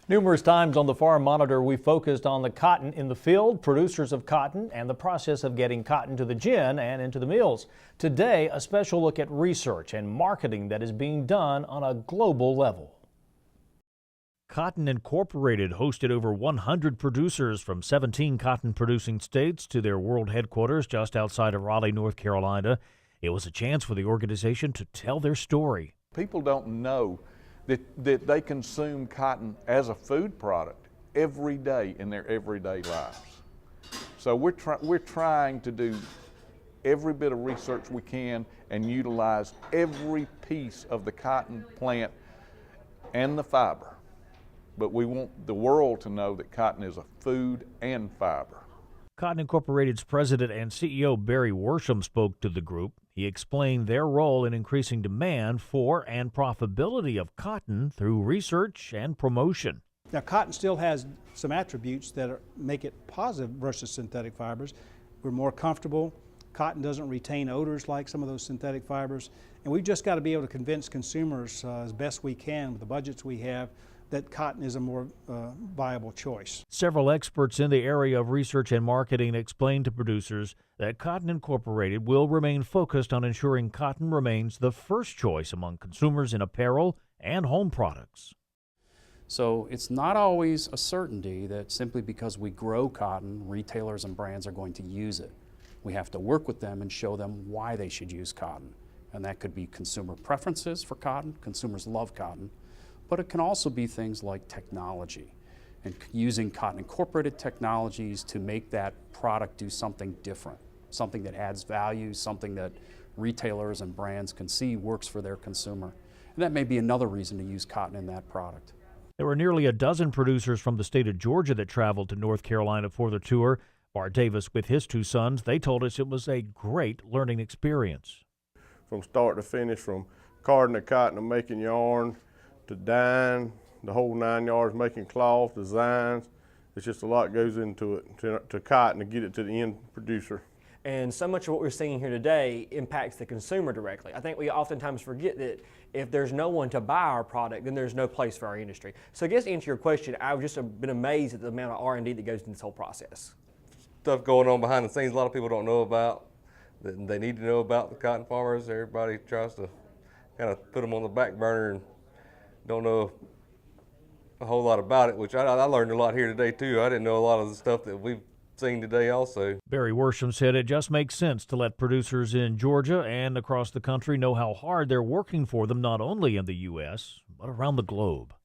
Numerous times on the Farm Monitor, we focused on the cotton in the field, producers of cotton, and the process of getting cotton to the gin and into the mills. Today, a special look at research and marketing that is being done on a global level. Cotton Incorporated hosted over 100 producers from 17 cotton-producing states to their world headquarters just outside of Raleigh, North Carolina. It was a chance for the organization to tell their story. People don't know that they consume cotton as a food product every day in their everyday lives. So we're trying to do every bit of research we can and utilize every piece of the cotton plant and the fiber. But we want the world to know that cotton is a food and fiber. Cotton Incorporated's president and CEO Barry Worsham spoke to the group. He explained their role in increasing demand for and profitability of cotton through research and promotion. Now, cotton still has some attributes that make it positive versus synthetic fibers. We're more comfortable. Cotton doesn't retain odors like some of those synthetic fibers. And we've just got to be able to convince consumers as best we can with the budgets we have that cotton is a more viable choice. Several experts in the area of research and marketing explained to producers that Cotton Incorporated will remain focused on ensuring cotton remains the first choice among consumers in apparel and home products. So it's not always a certainty that simply because we grow cotton, retailers and brands are going to use it. We have to work with them and show them why they should use cotton. And that could be consumer preferences for cotton. Consumers love cotton. But it can also be things like technology and using Cotton Incorporated technologies to make that product do something different, something that adds value, something that retailers and brands can see works for their consumer. And that may be another reason to use cotton in that product. There were nearly a dozen producers from the state of Georgia that traveled to North Carolina for the tour. Bart Davis with his two sons, they told us it was a great learning experience. From start to finish, from carding the cotton to making yarn, to dyeing, the whole 9 yards, making cloth, designs. It's just a lot goes into it, to cotton to get it to the end producer. And so much of what we're seeing here today impacts the consumer directly. I think we oftentimes forget that if there's no one to buy our product, then there's no place for our industry. So I guess to answer your question, I've just been amazed at the amount of R&D that goes into this whole process. Stuff going on behind the scenes a lot of people don't know about, that they need to know about the cotton farmers. Everybody tries to kind of put them on the back burner and don't know a whole lot about it, which I learned a lot here today too. I didn't know a lot of the stuff that we've seen today also. Barry Worsham said it just makes sense to let producers in Georgia and across the country know how hard they're working for them, not only in the U.S., but around the globe.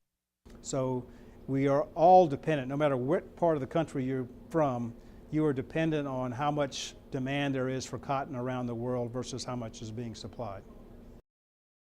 So we are all dependent, no matter what part of the country you're from, you are dependent on how much demand there is for cotton around the world versus how much is being supplied.